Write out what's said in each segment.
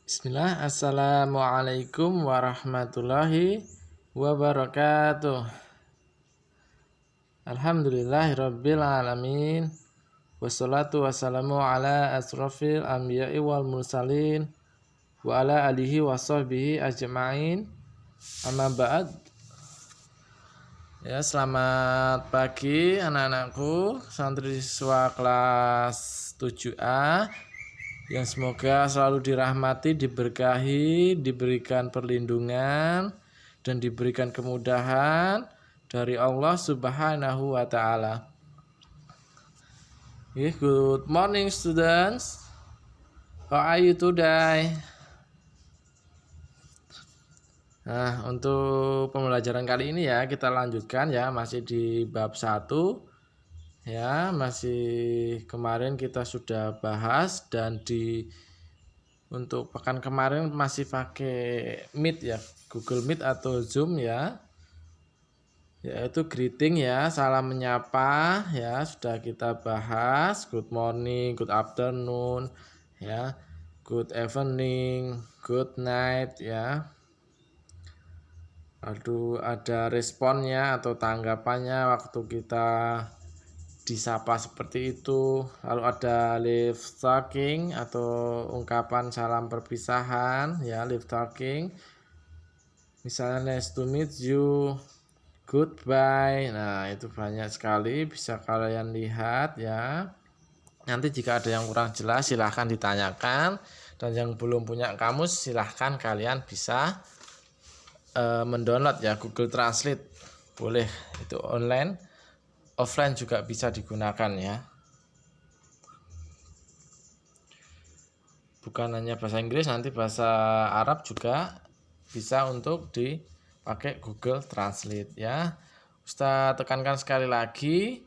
Bismillah, Assalamualaikum warahmatullahi wabarakatuh. Alhamdulillahirabbil alamin. Wassalatu wassalamu ala asrofil anbiya'i wal mursalin wa ala alihi wa sahbihi ajma'in. Amma ba'd. Ya, selamat pagi anak-anakku, santri siswa kelas 7A yang semoga selalu dirahmati, diberkahi, diberikan perlindungan dan diberikan kemudahan dari Allah Subhanahu wa taala. Good morning students. How are you today? Nah, untuk pembelajaran kali ini ya kita lanjutkan ya, masih di bab 1. Ya, masih kemarin kita sudah bahas dan untuk pekan kemarin masih pakai Meet ya, Google Meet atau Zoom ya. Yaitu greeting ya, salam menyapa ya, sudah kita bahas. Good morning, good afternoon ya, good evening, good night ya. Lalu ada responnya atau tanggapannya waktu kita disapa seperti itu. Lalu ada leave talking atau ungkapan salam perpisahan ya, leave talking. Misalnya nice to meet you, goodbye. Nah, itu banyak sekali bisa kalian lihat ya. Nanti jika ada yang kurang jelas silahkan ditanyakan, dan yang belum punya kamus silahkan kalian bisa mendownload ya Google Translate. Boleh, itu online. Offline juga bisa digunakan ya. Bukan hanya bahasa Inggris, nanti bahasa Arab juga bisa untuk dipakai Google Translate ya. Ustaz tekankan sekali lagi,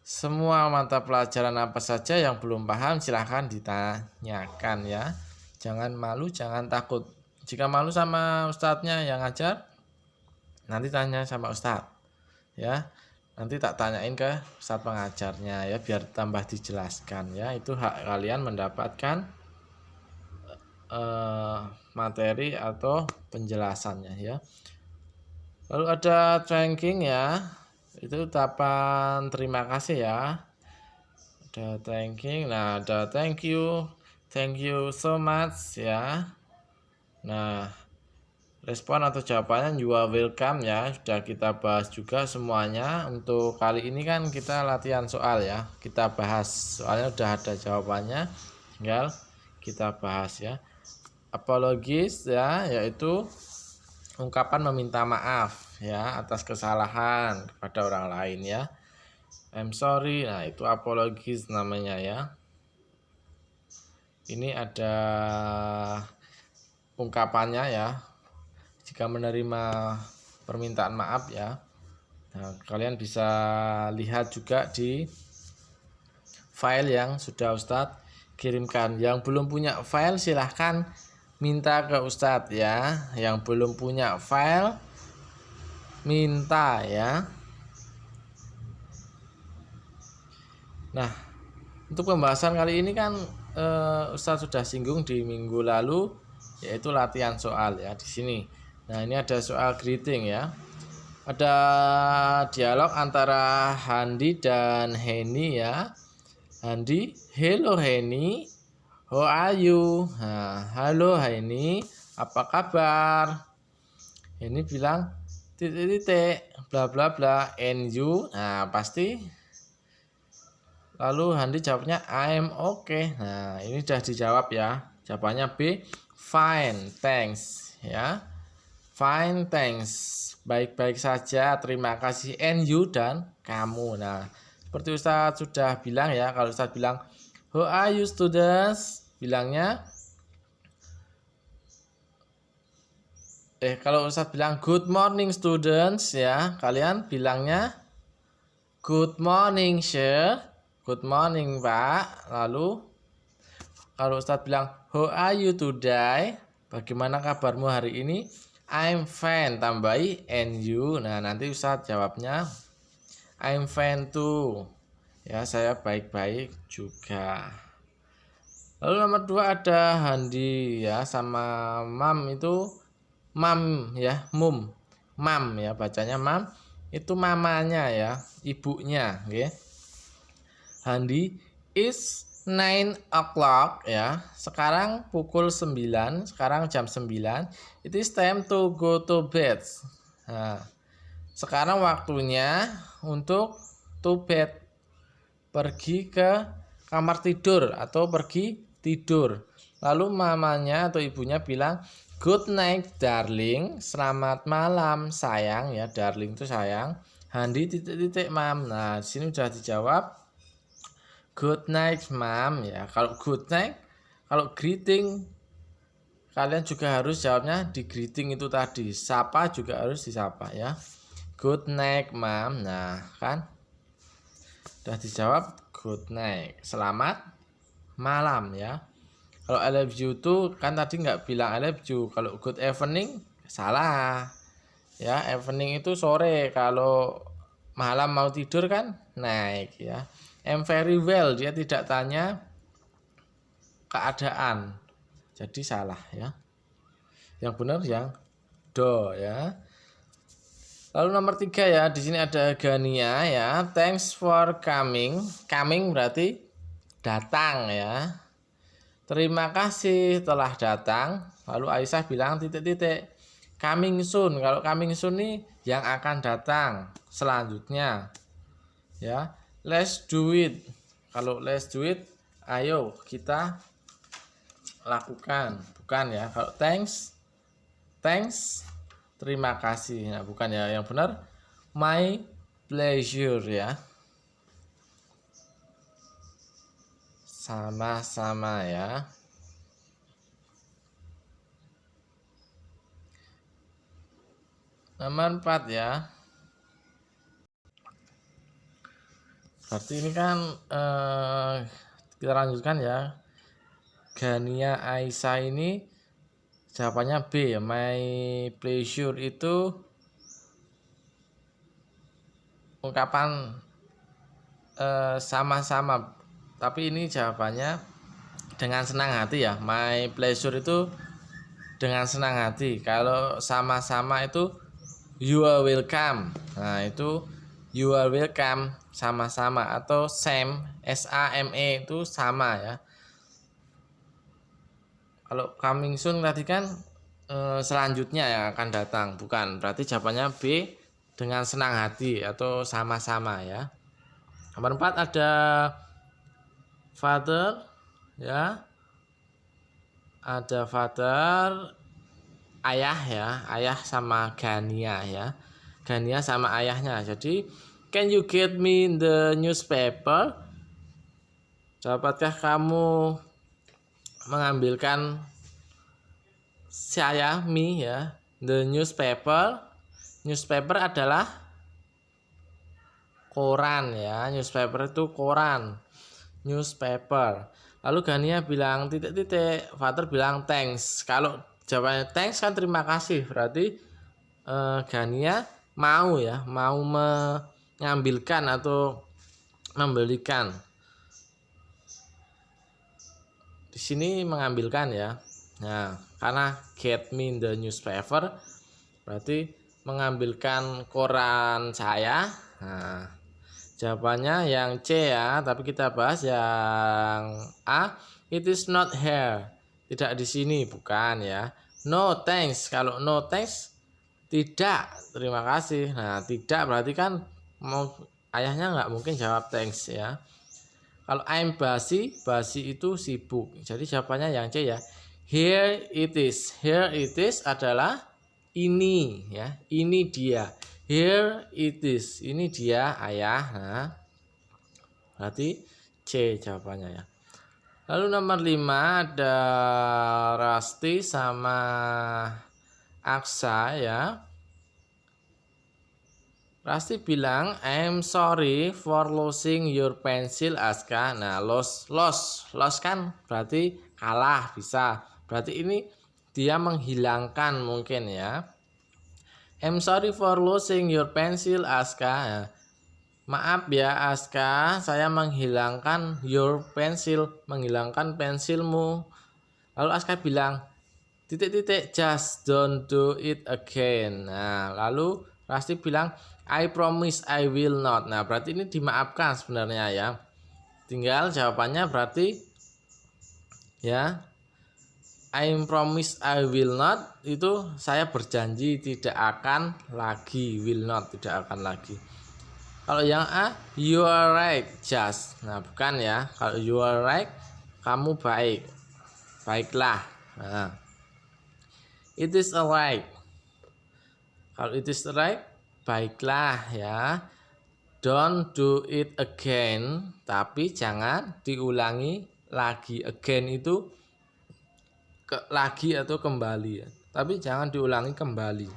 semua mata pelajaran apa saja yang belum paham silahkan ditanyakan ya. Jangan malu, jangan takut. Jika malu sama ustadznya yang ngajar, nanti tanya sama ustadz ya. Nanti tak tanyain ke ustadz pengajarnya ya, biar tambah dijelaskan ya. Itu hak kalian mendapatkan materi atau penjelasannya ya. Lalu ada thanking ya, itu ucapan terima kasih ya. Ada thanking, nah ada thank you so much ya. Nah, respon atau jawabannya you are welcome ya, sudah kita bahas juga semuanya. Untuk kali ini kan kita latihan soal ya, kita bahas soalnya udah ada jawabannya, tinggal kita bahas ya. Apologies ya, yaitu ungkapan meminta maaf ya atas kesalahan kepada orang lain ya. I'm sorry, nah itu apologies namanya ya. Ini ada ungkapannya ya, jika menerima permintaan maaf ya. Nah, kalian bisa lihat juga di file yang sudah Ustadz kirimkan. Yang belum punya file silahkan minta ke Ustadz ya. Yang belum punya file minta ya. Nah, untuk pembahasan kali ini kan Ustadz sudah singgung di minggu lalu, yaitu latihan soal ya di sini. Nah, ini ada soal greeting ya. Ada dialog antara Handi dan Henny ya. Handi, hello Henny, how are you? Nah, halo Henny, apa kabar? Henny bilang titik bla bla bla, and you? Nah, pasti. Lalu Handi jawabnya I'm okay. Nah, ini sudah dijawab ya. Jawabannya B, fine, thanks ya. Fine, thanks. Baik-baik saja, terima kasih. And you, dan kamu. Nah, seperti Ustadz sudah bilang ya, kalau Ustadz bilang how are you students? Bilangnya kalau Ustadz bilang good morning students ya, kalian bilangnya good morning sir. Good morning Pak. Lalu kalau Ustadz bilang how are you today? Bagaimana kabarmu hari ini? I'm fine, tambahi and you. Nah, nanti Ustadz jawabnya I'm fine too. Ya, saya baik-baik juga. Lalu nomor 2 ada Handi ya sama Mam itu mam ya, mam ya bacanya mam itu mamanya ya, ibunya ya. Handi is 9 o'clock ya. Sekarang pukul 9, sekarang jam 9. It is time to go to bed. Nah, sekarang waktunya untuk to bed. Pergi ke kamar tidur atau pergi tidur. Lalu mamanya atau ibunya bilang, "Good night darling." Selamat malam sayang ya, darling itu sayang. Handi titik-titik mam. Nah, di sini sudah dijawab good night mam ya. Kalau good night, kalau greeting kalian juga harus jawabnya di greeting itu tadi. Sapa juga harus disapa ya. Good night mam. Nah, kan udah dijawab good night. Selamat malam ya. Kalau I love you tuh kan tadi nggak bilang I love you. Kalau good evening salah. Ya, evening itu sore. Kalau malam mau tidur kan night ya. I'm very well, dia tidak tanya keadaan. Jadi salah ya. Yang benar yang do ya. Lalu nomor 3 ya, di sini ada Gania ya. Thanks for coming. Coming berarti datang ya. Terima kasih telah datang. Lalu Aisyah bilang titik-titik. Coming soon. Kalau coming soon ini yang akan datang selanjutnya. Ya. Let's do it. Kalau let's do it, ayo kita lakukan. Bukan ya. Kalau thanks terima kasih. Nah, bukan ya, yang benar my pleasure ya. Sama-sama ya. Nomor 4 ya. Berarti ini kan kita lanjutkan ya. Gania Aisyah ini jawabannya B ya. My pleasure itu ungkapan sama-sama. Tapi ini jawabannya dengan senang hati ya. My pleasure itu dengan senang hati. Kalau sama-sama itu you are welcome. Nah, itu you are welcome sama-sama atau same SAME itu sama ya. Kalau coming soon tadi kan selanjutnya yang akan datang, bukan. Berarti jawabannya B dengan senang hati atau sama-sama ya. Nomor 4 ada father ya. Ada father ayah ya, ayah sama Gania ya. Gania sama ayahnya. Jadi can you get me the newspaper? Dapatkah kamu mengambilkan saya ya the newspaper. Newspaper adalah koran ya. Newspaper itu koran. Newspaper. Lalu Gania bilang titik-titik. Father bilang thanks. Kalau jawabannya thanks kan terima kasih. Berarti Gania mau ya, mau mengambilkan atau membelikan. Di sini mengambilkan ya. Nah, karena get me the newspaper berarti mengambilkan koran saya. Nah, jawabannya yang C ya, tapi kita bahas yang A. It is not here. Tidak di sini, bukan ya. No thanks. Kalau no thanks tidak, terima kasih. Nah, tidak berarti kan mau ayahnya nggak mungkin jawab thanks ya. Kalau I'm basi itu sibuk. Jadi jawabannya yang C ya. Here it is. Here it is adalah ini ya. Ini dia. Here it is. Ini dia ayah. Nah, berarti C jawabannya ya. Lalu nomor 5 ada Rasti sama Aksa ya. Rasti bilang, I'm sorry for losing your pencil, Aska. Nah, loss kan berarti kalah bisa. Berarti ini dia menghilangkan mungkin ya. I'm sorry for losing your pencil, Aska. Nah, Maaf ya Aska, saya menghilangkan your pencil, menghilangkan pensilmu. Lalu Aska bilang, titik-titik, just don't do it again. Nah, lalu Rasti bilang, I promise I will not. Nah, berarti ini dimaafkan sebenarnya ya. Tinggal jawabannya berarti ya, I promise I will not, itu saya berjanji tidak akan lagi, will not, tidak akan lagi. Kalau yang A, you are right, just. Nah, bukan ya. Kalau you are right, kamu baik. Baiklah. Nah, it is alright. Kalau it is right, baiklah ya. Don't do it again, tapi jangan diulangi lagi. Again itu lagi atau kembali ya. Tapi jangan diulangi kembali.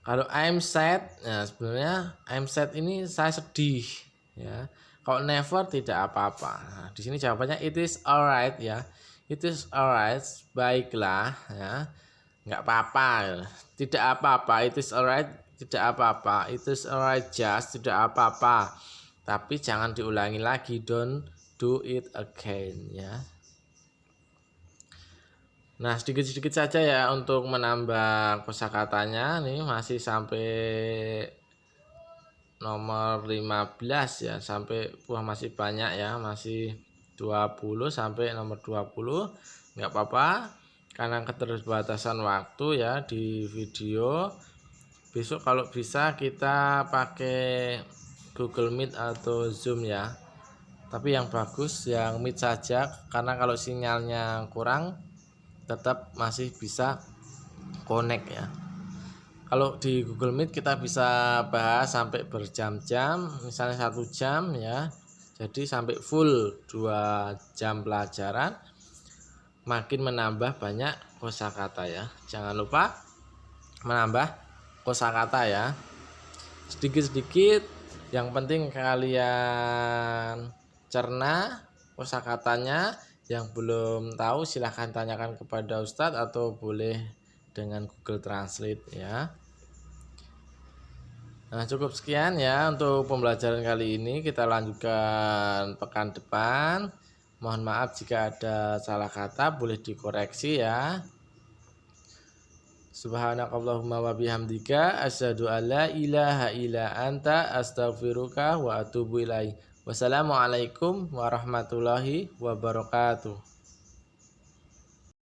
Kalau I'm sad, nah sebenarnya I'm sad ini saya sedih ya. Kalau never tidak apa-apa. Nah, di sini jawabannya it is alright ya. It is alright, baiklah ya. Enggak apa-apa. Tidak apa-apa, it is alright, tidak apa-apa. It is alright just, tidak apa-apa. Tapi jangan diulangi lagi, don't do it again ya. Nah, sedikit-sedikit saja ya untuk menambah kosakatanya. Nih masih sampai nomor 15 ya, sampai masih banyak ya, masih 20 sampai nomor 20. Enggak apa-apa karena keterbatasan waktu ya di video. Besok kalau bisa kita pakai Google Meet atau Zoom ya. Tapi yang bagus yang Meet saja, karena kalau sinyalnya kurang tetap masih bisa connect ya. Kalau di Google Meet kita bisa bahas sampai berjam-jam, misalnya 1 jam ya. Jadi sampai full 2 jam pelajaran, makin menambah banyak kosakata ya. Jangan lupa menambah kosakata ya. Sedikit-sedikit, yang penting kalian cerna kosakatanya. Yang belum tahu silahkan tanyakan kepada Ustadz atau boleh dengan Google Translate ya. Nah, cukup sekian ya untuk pembelajaran kali ini. Kita lanjutkan pekan depan. Mohon maaf jika ada salah kata, boleh dikoreksi ya. Subhanakallahumma wa bihamdika asyhadu alla ilaha illa anta astaghfiruka wa atubu ilaik. Wassalamualaikum warahmatullahi wabarakatuh.